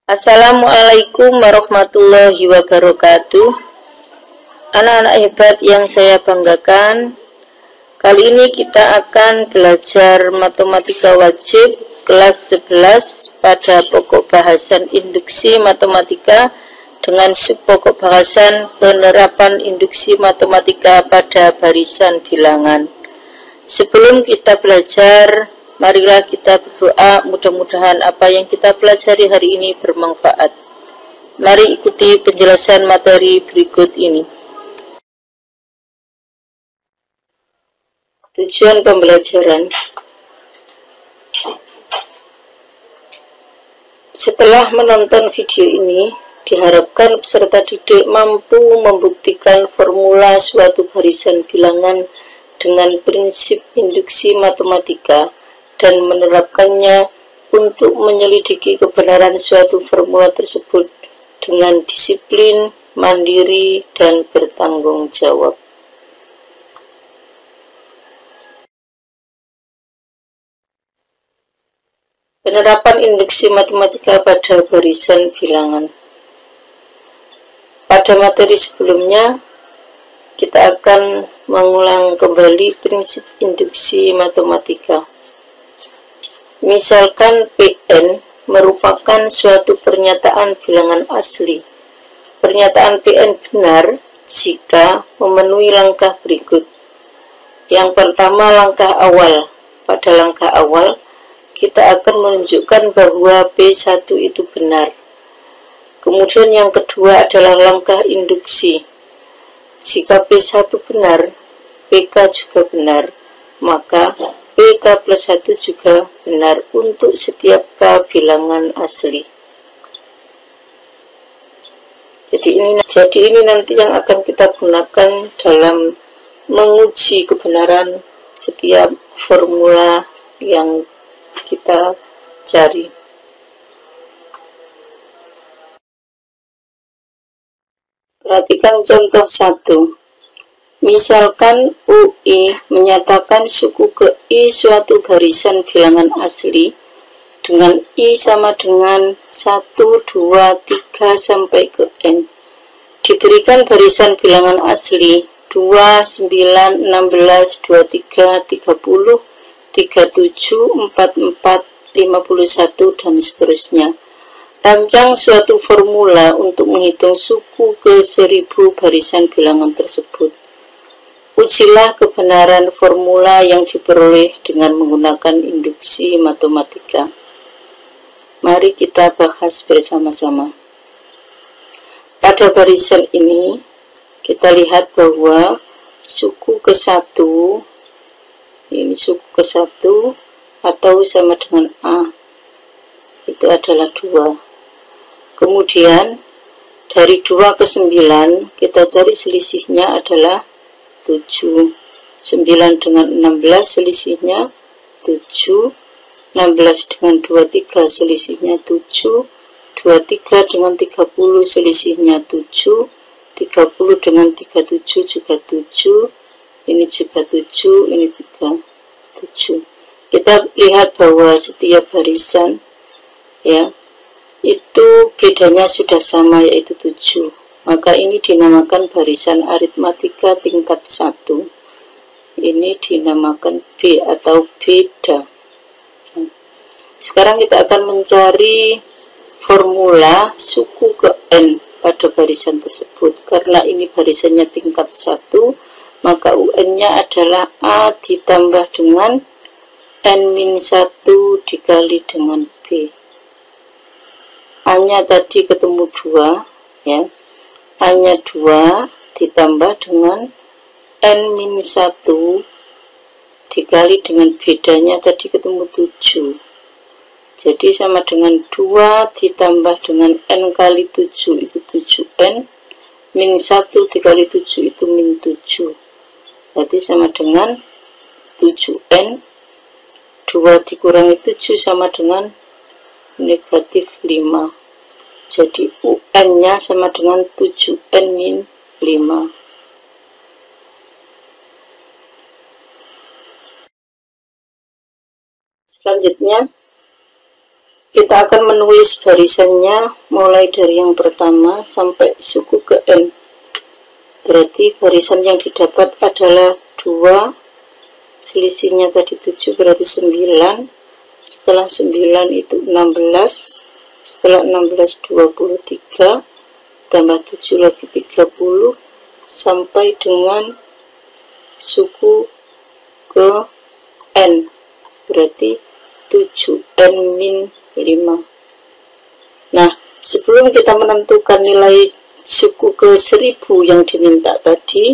Assalamualaikum warahmatullahi wabarakatuh. Anak-anak hebat yang saya banggakan, kali ini kita akan belajar matematika wajib kelas 11 pada pokok bahasan induksi matematika dengan subpokok bahasan penerapan induksi matematika pada barisan bilangan. Sebelum kita belajar, marilah kita berdoa, mudah-mudahan apa yang kita pelajari hari ini bermanfaat. Mari ikuti penjelasan materi berikut ini. Tujuan pembelajaran. Setelah menonton video ini, diharapkan peserta didik mampu membuktikan formula suatu barisan bilangan dengan prinsip induksi matematika dan menerapkannya untuk menyelidiki kebenaran suatu formula tersebut dengan disiplin, mandiri, dan bertanggung jawab. Penerapan induksi matematika pada barisan bilangan. Pada materi sebelumnya, kita akan mengulang kembali prinsip induksi matematika. Misalkan Pn merupakan suatu pernyataan bilangan asli. Pernyataan Pn benar jika memenuhi langkah berikut. Yang pertama, langkah awal. Pada langkah awal, kita akan menunjukkan bahwa P1 itu benar. Kemudian yang kedua adalah langkah induksi. Jika P1 benar, PK juga benar, maka PK plus 1 juga benar untuk setiap K bilangan asli. Jadi ini nanti yang akan kita gunakan dalam menguji kebenaran setiap formula yang kita cari. Perhatikan contoh 1. Misalkan UI menyatakan suku ke I suatu barisan bilangan asli dengan I sama dengan 1, 2, 3 sampai ke N. Diberikan barisan bilangan asli 2, 9, 16, 23, 30, 37, 44, 51, dan seterusnya. Rancang suatu formula untuk menghitung suku ke 1000 barisan bilangan tersebut. Ujilah kebenaran formula yang diperoleh dengan menggunakan induksi matematika. Mari kita bahas bersama-sama. Pada barisan ini, kita lihat bahwa suku ke-1, ini suku ke-1 atau sama dengan A, itu adalah 2. Kemudian dari 2 ke 9 kita cari selisihnya adalah 7. 9 dengan 16 selisihnya 7. 16 dengan 23 selisihnya 7. 23 dengan 30 selisihnya 7. 30 dengan 37 juga 7. Ini juga 7, ini juga 7. Kita lihat bahwa setiap barisan ya itu bedanya sudah sama, yaitu 7. Maka ini dinamakan barisan aritmatika tingkat 1. Ini dinamakan B atau beda. Sekarang kita akan mencari formula suku ke N pada barisan tersebut. Karena ini barisannya tingkat 1, maka UN-nya adalah A ditambah dengan N-1 dikali dengan B. A-nya tadi ketemu 2, ya. A-nya 2 ditambah dengan N-1 dikali dengan bedanya tadi ketemu 7. Jadi sama dengan 2 ditambah dengan N kali 7 itu 7N, min 1 dikali 7 itu min 7. Jadi sama dengan 7N, 2 dikurangi 7 sama dengan negatif 5. Jadi UN-nya sama dengan 7N min 5. Selanjutnya kita akan menulis barisannya mulai dari yang pertama sampai suku ke N. Berarti barisan yang didapat adalah 2, selisihnya tadi 7 berarti 9, setelah 9 itu 16, setelah 16 23, tambah 7 lagi 30, sampai dengan suku ke N, berarti 7N-5. Nah, sebelum kita menentukan nilai suku ke 1000 yang diminta tadi,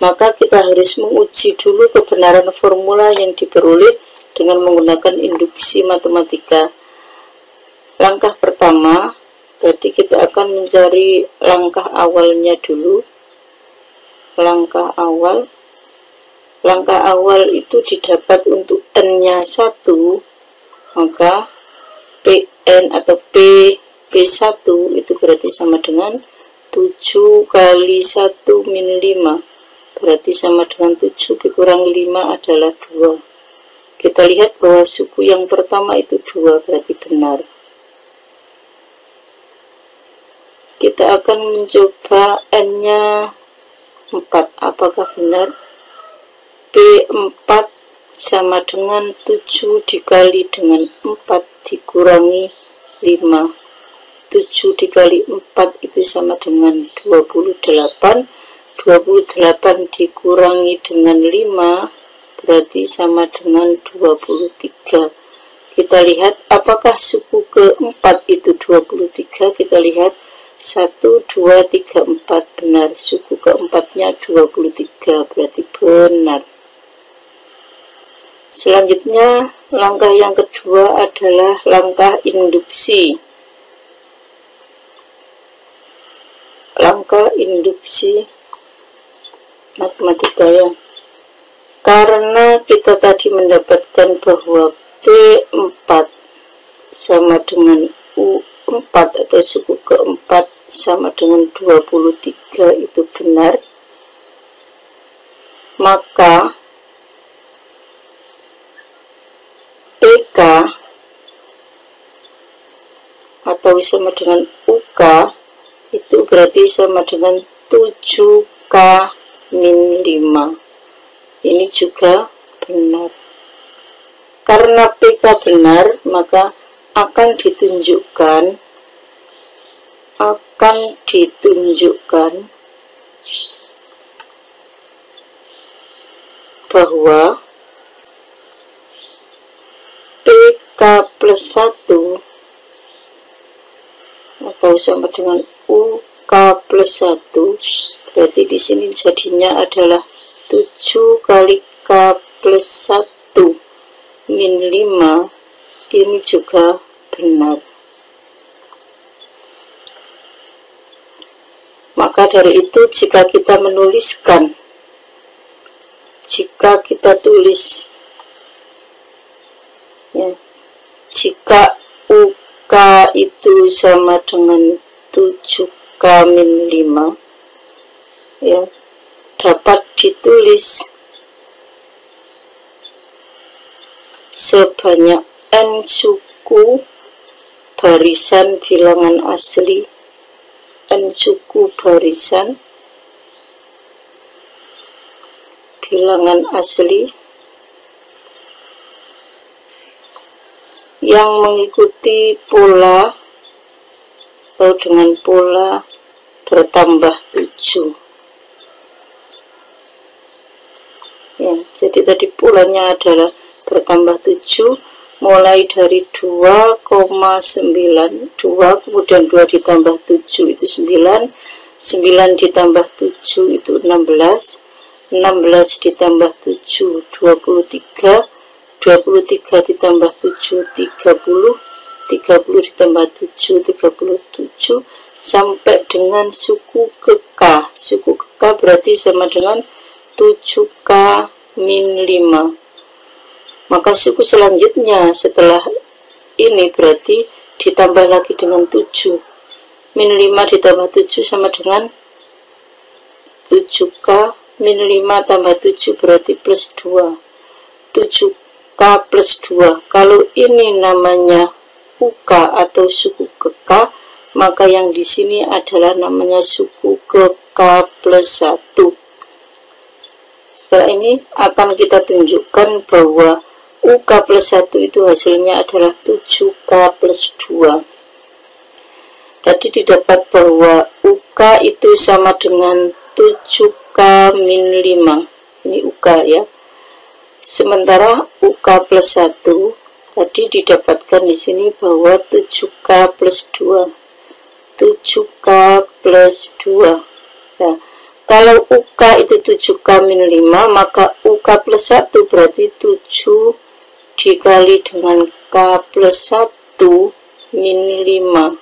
maka kita harus menguji dulu kebenaran formula yang diperoleh dengan menggunakan induksi matematika. Langkah pertama, berarti kita akan mencari langkah awalnya dulu. Langkah awal itu didapat untuk N-nya 1, maka PN atau P1 itu berarti sama dengan 7 kali 1 min 5, berarti sama dengan 7 dikurangi 5 adalah 2. Kita lihat bahwa suku yang pertama itu 2, berarti benar. Kita akan mencoba N-nya 4, apakah benar? P4 sama dengan 7 dikali dengan 4 dikurangi 5. 7 dikali 4 itu sama dengan 28. 28 dikurangi dengan 5 berarti sama dengan 23. Kita lihat apakah suku keempat itu 23. Kita lihat 1, 2, 3, 4 benar. Suku keempatnya 23 berarti benar. Selanjutnya, langkah yang kedua adalah langkah induksi. Langkah induksi matematika ya. Karena kita tadi mendapatkan bahwa P4 sama dengan U4 atau suku keempat sama dengan 23 itu benar, maka PK atau sama dengan UK itu berarti sama dengan 7K min 5. Ini juga benar. Karena PK benar, maka akan ditunjukkan bahwa PK plus 1 atau sama dengan UK plus 1 berarti di sini jadinya adalah 7 kali K plus 1 min 5. Ini juga benar. Maka dari itu jika kita menuliskan, jika kita tulis ya, jika UK itu sama dengan 7K min 5 ya, dapat ditulis sebanyak N suku barisan bilangan asli, N suku barisan bilangan asli yang mengikuti pola atau dengan pola bertambah 7 ya. Jadi tadi polanya adalah bertambah 7 mulai dari 2,9, 2 kemudian 2 ditambah 7 itu 9, 9 ditambah 7 itu 16, 16 ditambah 7 23, 23 ditambah 7 30, 30 ditambah 7 37 sampai dengan suku ke K. Suku ke K berarti sama dengan 7K min 5. Maka suku selanjutnya setelah ini berarti ditambah lagi dengan 7. Min 5 ditambah 7 sama dengan 7K min 5 tambah 7 berarti plus 2. 7K plus 2. Kalau ini namanya UK atau suku ke K, maka yang di sini adalah namanya suku ke K plus 1. Setelah ini akan kita tunjukkan bahwa UK plus 1 itu hasilnya adalah 7K plus 2. Tadi didapat bahwa UK itu sama dengan 7K min 5. Ini UK ya. Sementara UK plus 1 tadi didapatkan di sini bahwa 7K plus 2. 7K plus 2. Nah, kalau UK itu 7K min 5, maka UK plus 1 berarti 7 dikali dengan K plus 1 min 5.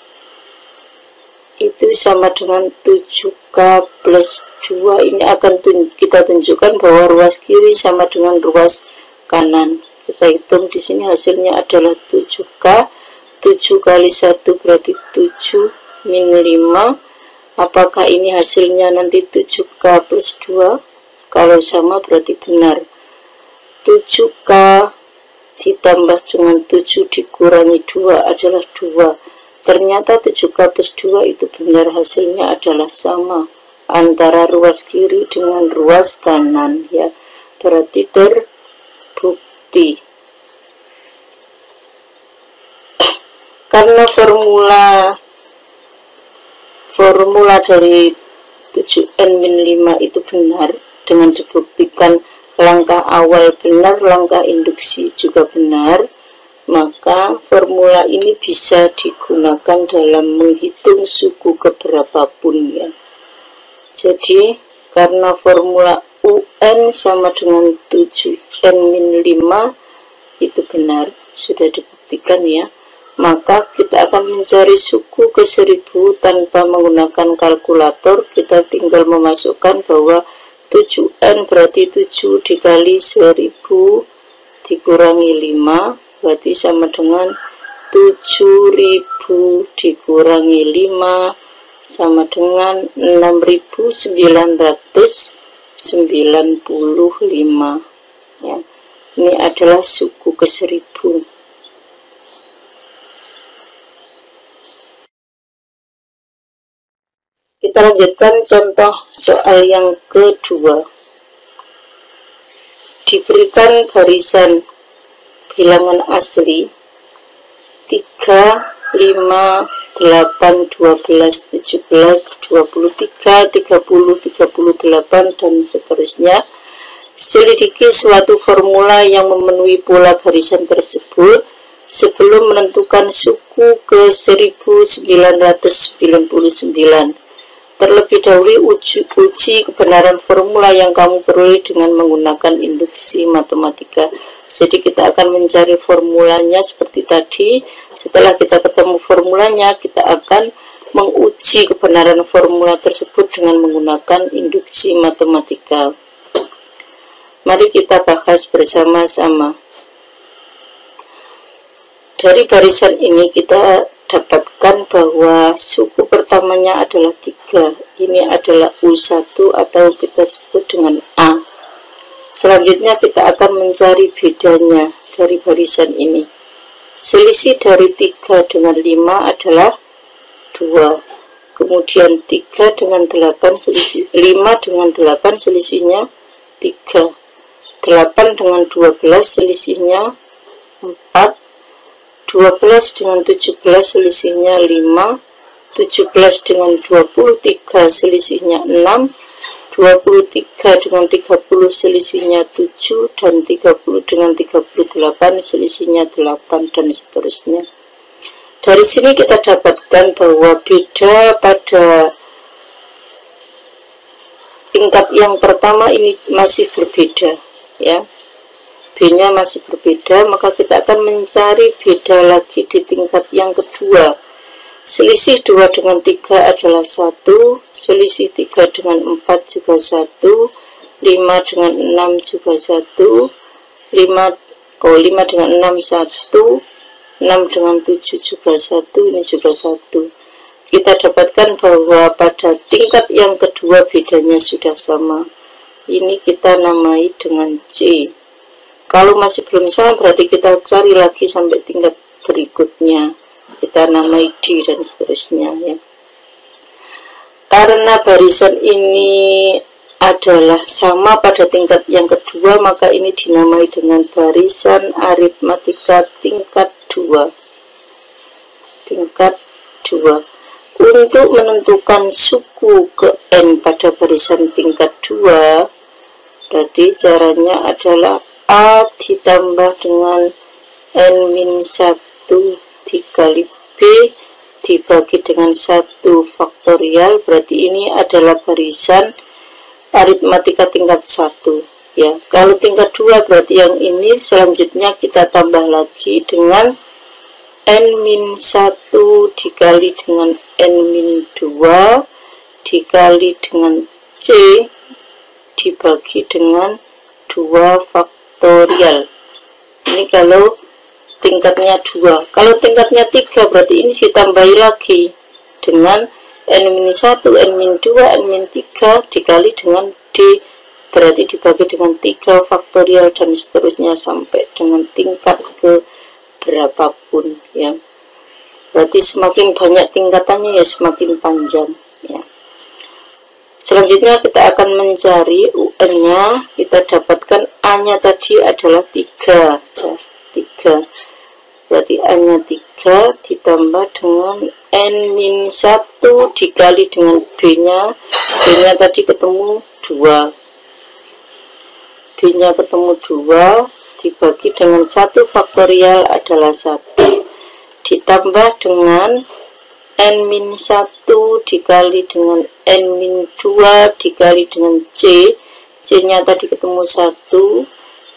Itu sama dengan 7K plus 2. Ini akan kita tunjukkan bahwa ruas kiri sama dengan ruas kanan. Kita hitung di sini hasilnya adalah 7K. 7 kali 1 berarti 7 min 5. Apakah ini hasilnya nanti 7K plus 2? Kalau sama berarti benar. 7K ditambah dengan 7 dikurangi 2 adalah 2. Ternyata 7K plus 2 itu benar, hasilnya adalah sama antara ruas kiri dengan ruas kanan ya. Berarti terbukti. Karena formula dari 7N min 5 itu benar, dengan dibuktikan langkah awal benar, langkah induksi juga benar, maka formula ini bisa digunakan dalam menghitung suku keberapapun ya. Jadi karena formula UN sama dengan 7N min 5 itu benar, sudah dibuktikan ya, maka kita akan mencari suku ke 1000 tanpa menggunakan kalkulator. Kita tinggal memasukkan bahwa 7N berarti 7 dikali 1000 dikurangi 5 berarti sama dengan 7000 dikurangi 5 sama dengan 6995 ya. Ini adalah suku ke 1000. Kita lanjutkan contoh soal yang kedua. Diberikan barisan bilangan asli 3, 5, 8, 12, 17, 23, 30, 38, dan seterusnya. Selidiki suatu formula yang memenuhi pola barisan tersebut sebelum menentukan suku ke 1999. Terlebih dahulu uji kebenaran formula yang kamu peroleh dengan menggunakan induksi matematika. Jadi kita akan mencari formulanya seperti tadi. Setelah kita ketemu formulanya, kita akan menguji kebenaran formula tersebut dengan menggunakan induksi matematika. Mari kita bahas bersama-sama. Dari barisan ini kita dapatkan bahwa suku pertamanya adalah 3. Ini adalah U1 atau kita sebut dengan A. Selanjutnya kita akan mencari bedanya dari barisan ini. Selisih dari 3 dengan 5 adalah 2. Kemudian 3 dengan 8 selisih 5 dengan 8 selisihnya 3. 8 dengan 12 selisihnya 4. 12 dengan 17 selisihnya 5. 17 dengan 23 selisihnya 6. 23 dengan 30 selisihnya 7, dan 30 dengan 38 selisihnya 8, dan seterusnya. Dari sini kita dapatkan bahwa beda pada tingkat yang pertama ini masih berbeda ya. B-nya masih berbeda, maka kita akan mencari beda lagi di tingkat yang kedua. Selisih 2 dengan 3 adalah 1, selisih 3 dengan 4 juga 1, 5 dengan 6 juga 1, 5 dengan 6 1, 6 dengan 7 juga 1, ini juga 1. Kita dapatkan bahwa pada tingkat yang kedua bedanya sudah sama. Ini kita namai dengan C. Kalau masih belum sama berarti kita cari lagi sampai tingkat berikutnya. kita namai D dan seterusnya ya. Karena barisan ini adalah sama pada tingkat yang kedua, maka ini dinamai dengan barisan aritmatika tingkat 2. Tingkat 2. Untuk menentukan suku ke N pada barisan tingkat 2, berarti caranya adalah A ditambah dengan N-1 dikali B dibagi dengan 1 faktorial, berarti ini adalah barisan aritmatika tingkat 1 ya. Kalau tingkat 2 berarti yang ini, selanjutnya kita tambah lagi dengan N-1 dikali dengan N-2 dikali dengan C dibagi dengan 2 faktorial. Ini kalau tingkatnya 2. Kalau tingkatnya 3 berarti ini ditambahi lagi dengan N-1, N-2, N-3 dikali dengan D, berarti dibagi dengan 3 faktorial dan seterusnya sampai dengan tingkat ke berapapun ya. Berarti semakin banyak tingkatannya ya semakin panjang ya. Selanjutnya kita akan mencari UN-nya. Kita dapatkan A-nya tadi adalah 3 ya, 3. Berarti A-nya 3 ditambah dengan N-1 dikali dengan B-nya. B-nya tadi ketemu 2. B-nya ketemu 2 dibagi dengan 1 faktorial adalah 1. Ditambah dengan N-1 dikali dengan N-2 dikali dengan C. C-nya tadi ketemu 1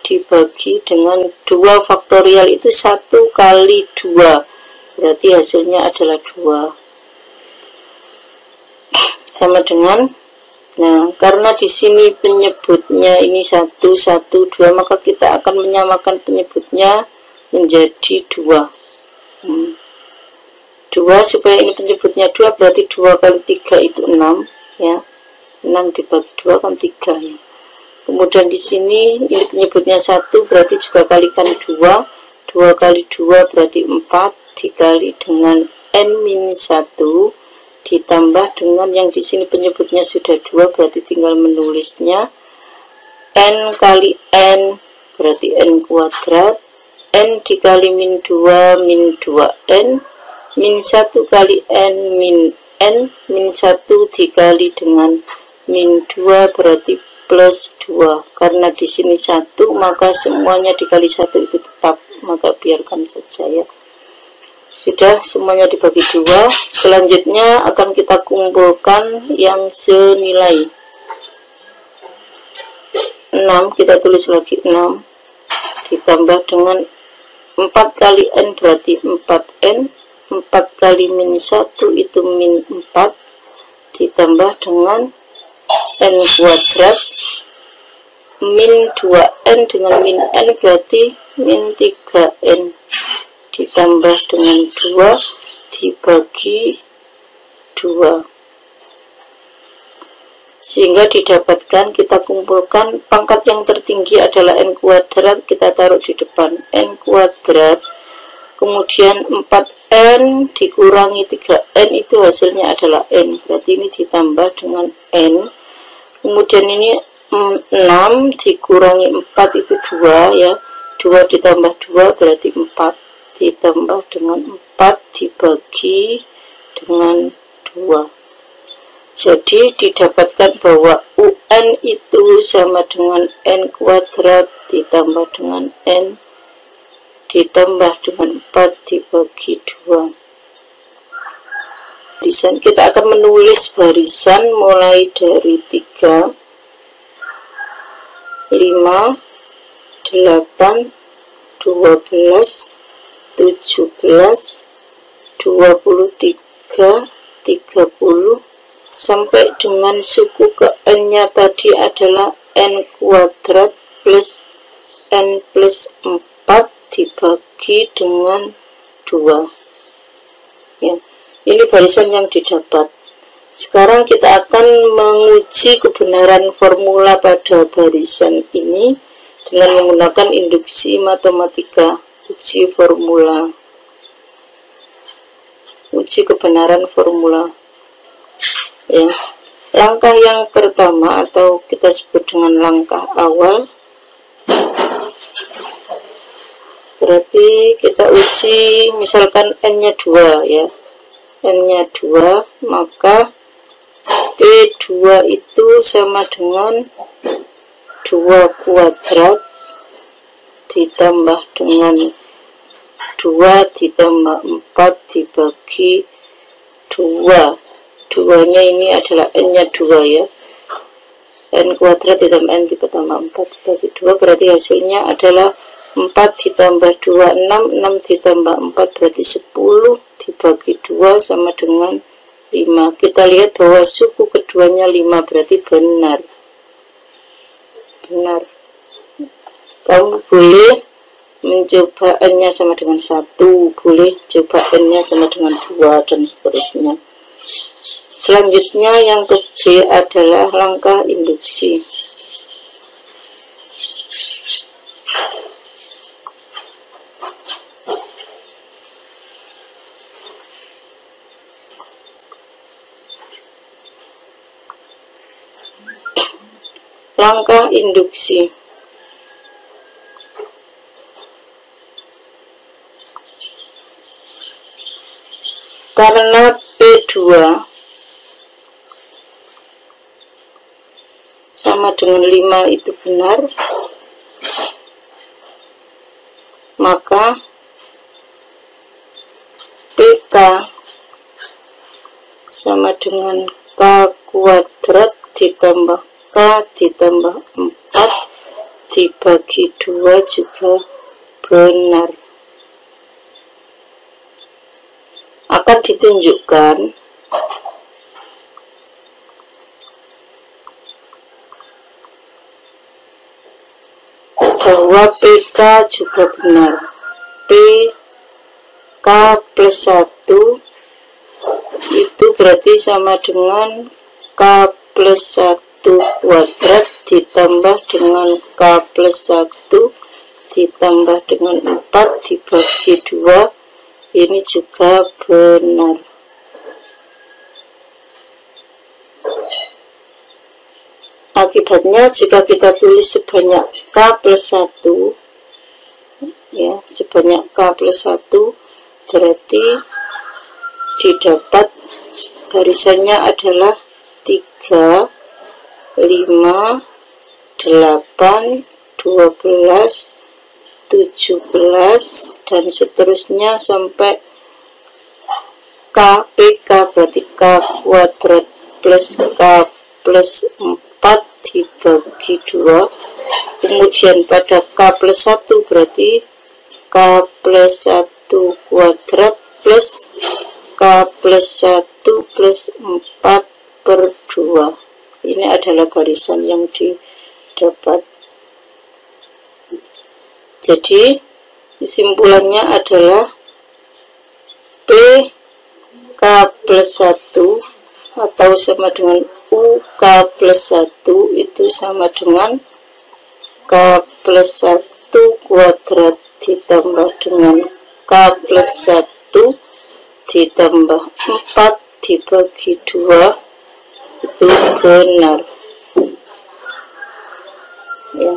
dibagi dengan 2 faktorial itu 1 kali 2, berarti hasilnya adalah 2 sama dengan, nah karena di sini penyebutnya ini 1, 1, 2, maka kita akan menyamakan penyebutnya menjadi 2. 2 supaya ini penyebutnya 2, berarti 2 kali 3 itu 6 ya. 6 dibagi 2 kan 3 ya. Kemudian di sini ini penyebutnya 1, berarti juga kalikan 2. 2 kali 2 berarti 4 dikali dengan N-1 ditambah dengan yang di sini penyebutnya sudah 2, berarti tinggal menulisnya N kali N berarti N kuadrat, N dikali min 2 min 2N, min 1 kali N min N, min 1 dikali dengan min 2 berarti plus 2. Karena di sini 1, maka semuanya dikali 1 itu tetap, maka biarkan saja ya. Sudah semuanya dibagi 2. Selanjutnya akan kita kumpulkan yang senilai 6. Kita tulis lagi 6 ditambah dengan 4 kali N berarti 4N, 4 kali min 1 itu min 4 ditambah dengan N kuadrat, min 2N dengan min N berarti min 3N ditambah dengan 2 dibagi 2, sehingga didapatkan, kita kumpulkan pangkat yang tertinggi adalah N kuadrat, kita taruh di depan N kuadrat, kemudian 4N dikurangi 3N itu hasilnya adalah N, berarti ini ditambah dengan N. Kemudian ini 6 dikurangi 4 itu 2 ya, 2 ditambah 2 berarti 4 ditambah dengan 4 dibagi dengan 2. Jadi didapatkan bahwa UN itu sama dengan N kuadrat ditambah dengan N ditambah dengan 4 dibagi 2. Barisan, kita akan menulis barisan mulai dari 3, 5, 8, 12, 17, 23, 30 sampai dengan suku ke N-nya tadi adalah N kuadrat plus N plus 4 dibagi dengan 2 ya. Ini barisan yang didapat. Sekarang kita akan menguji kebenaran formula pada barisan ini dengan menggunakan induksi matematika. Uji formula. uji kebenaran formula. Ya. Langkah yang pertama atau kita sebut dengan langkah awal, berarti kita uji misalkan n-nya 2 ya. N-nya 2, maka P2 itu sama dengan 2 kuadrat ditambah dengan 2 ditambah 4 dibagi 2. 2-nya ini adalah n-nya 2 ya. N kuadrat ditambah n ditambah 4 dibagi 2, berarti hasilnya adalah 4 ditambah 2, 6, 6 ditambah 4 berarti 10 dibagi 2 sama dengan 5. Kita lihat bahwa suku keduanya 5, berarti benar. Benar. Kamu boleh mencoba n-nya sama dengan 1, boleh coba n-nya sama dengan 2, dan seterusnya. Selanjutnya yang ke B adalah langkah induksi. Langkah induksi. Karena P2 sama dengan 5 itu benar, maka PK sama dengan K kuadrat ditambah K ditambah 4 dibagi 2 juga benar. Akan ditunjukkan bahwa PK juga benar. PK plus 1 itu berarti sama dengan K plus 1 kuadrat ditambah dengan K plus 1 ditambah dengan 4 dibagi 2, ini juga benar. Akibatnya jika kita tulis sebanyak K plus 1 ya, sebanyak K plus 1 berarti didapat barisannya adalah 3, 5, 8, 12, 17 dan seterusnya sampai K. PK berarti K kuadrat plus K plus 4 dibagi 2, kemudian pada K plus 1 berarti K plus 1 kuadrat plus K plus 1 plus 4 per 2. Ini adalah barisan yang didapat. Jadi kesimpulannya adalah P K plus 1 atau sama dengan U K plus 1 itu sama dengan K plus 1 kuadrat ditambah dengan K plus 1 ditambah 4 dibagi 2, itu benar ya.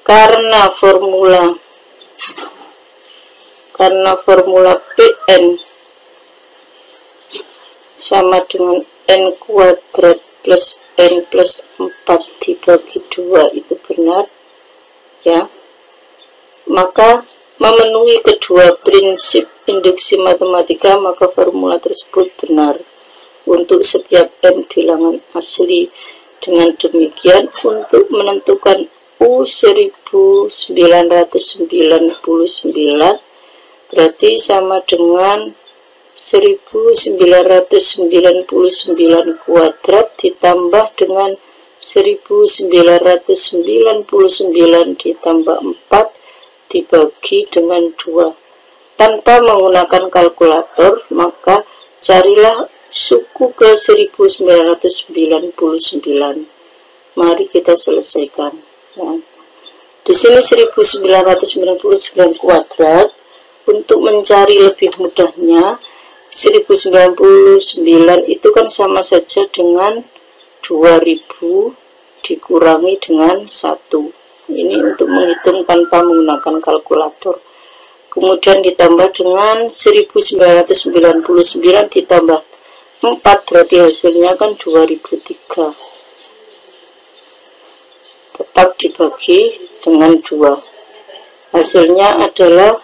Karena formula Pn sama dengan n kuadrat plus n plus 4 dibagi 2 itu benar ya, maka memenuhi kedua prinsip induksi matematika, maka formula tersebut benar untuk setiap n bilangan asli. Dengan demikian, untuk menentukan U 1999 berarti sama dengan 1999 kuadrat ditambah dengan 1999 ditambah 4 dibagi dengan 2. Tanpa menggunakan kalkulator, maka carilah suku ke 1999. Mari kita selesaikan. Nah, di sini 1999 kuadrat, untuk mencari lebih mudahnya, 1099 itu kan sama saja dengan 2000 dikurangi dengan 1. Ini untuk menghitung tanpa menggunakan kalkulator. Kemudian ditambah dengan 1999 ditambah 4, berarti hasilnya kan 2003. Tetap dibagi dengan 2. Hasilnya adalah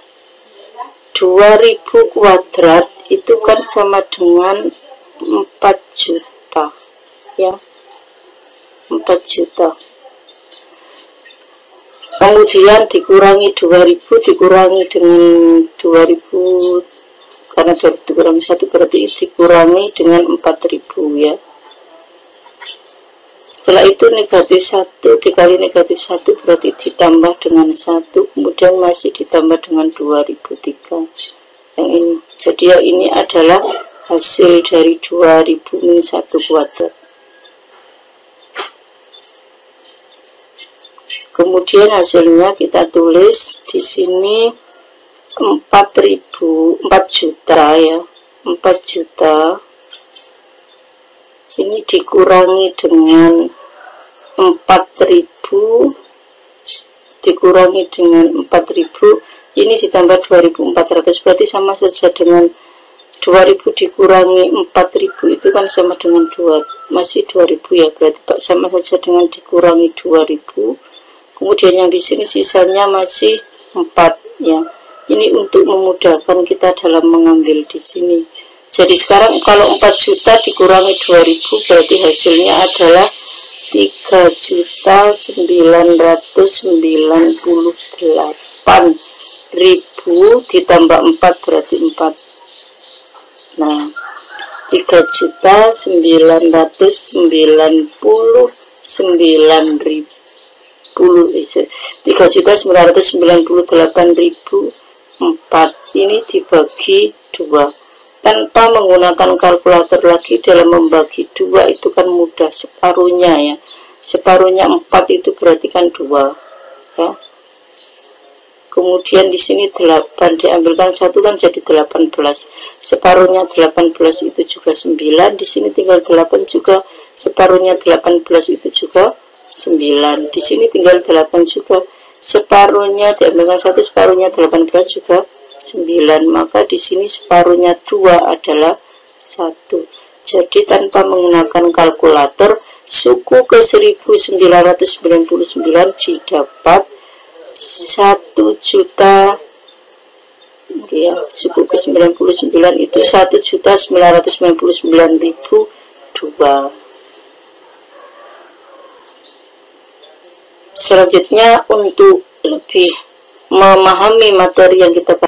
2000 kuadrat itu kan sama dengan 4 juta ya, 4 juta. Kemudian dikurangi 2000 dikurangi dengan 2000 karena baru dikurangi 1 berarti dikurangi dengan 4000 ya. Setelah itu negatif 1 dikali negatif 1 berarti ditambah dengan 1, kemudian masih ditambah dengan 2003 yang ini. Jadi ya ini adalah hasil dari 2000 min 1 kuadrat. Kemudian hasilnya kita tulis di sini 4 juta ya, 4 juta. Ini dikurangi dengan 4000 dikurangi dengan 4000, ini ditambah 2400 berarti sama saja dengan 2000 dikurangi 4000 itu kan sama dengan 2, masih 2000 ya, berarti sama saja dengan dikurangi 2000. Kemudian yang di sini sisanya masih 4 ya. Ini untuk memudahkan kita dalam mengambil di sini. Jadi sekarang kalau 4 juta dikurangi 2000 berarti hasilnya adalah 3.998.000 ditambah 4 berarti 4. Nah, 3.998.004 ini dibagi 2 tanpa menggunakan kalkulator lagi. Dalam membagi 2 itu kan mudah, separuhnya ya, separuhnya 4 itu berarti kan 2 ya. Kemudian di sini 8 diambilkan 1 kan jadi 18, separuhnya 18 itu juga 9, di sini tinggal 8 juga, separuhnya 18 itu juga 9, di sini tinggal 8 juga, separuhnya diambilkan 1, separuhnya 18 juga 9, maka di sini separuhnya 2 adalah 1. Jadi tanpa menggunakan kalkulator, suku ke 1999 didapat 1 juta ya, suku ke 99 itu 1.999.002. Selanjutnya untuk lebih memahami materi yang kita bahas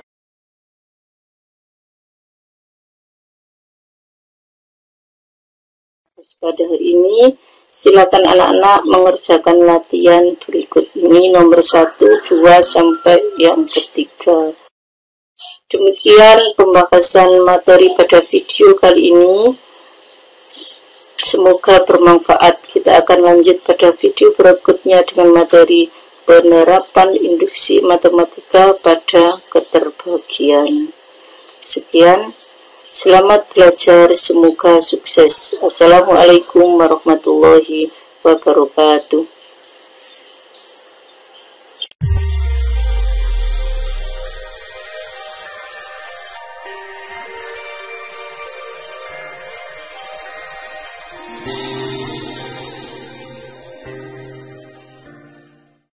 pada hari ini, silakan anak-anak mengerjakan latihan berikut ini, nomor 1, 2, sampai yang ketiga. Demikian pembahasan materi pada video kali ini. Semoga bermanfaat. Kita akan lanjut pada video berikutnya dengan materi penerapan induksi matematika pada keterbagian. Sekian. Selamat belajar, semoga sukses. Assalamualaikum warahmatullahi wabarakatuh.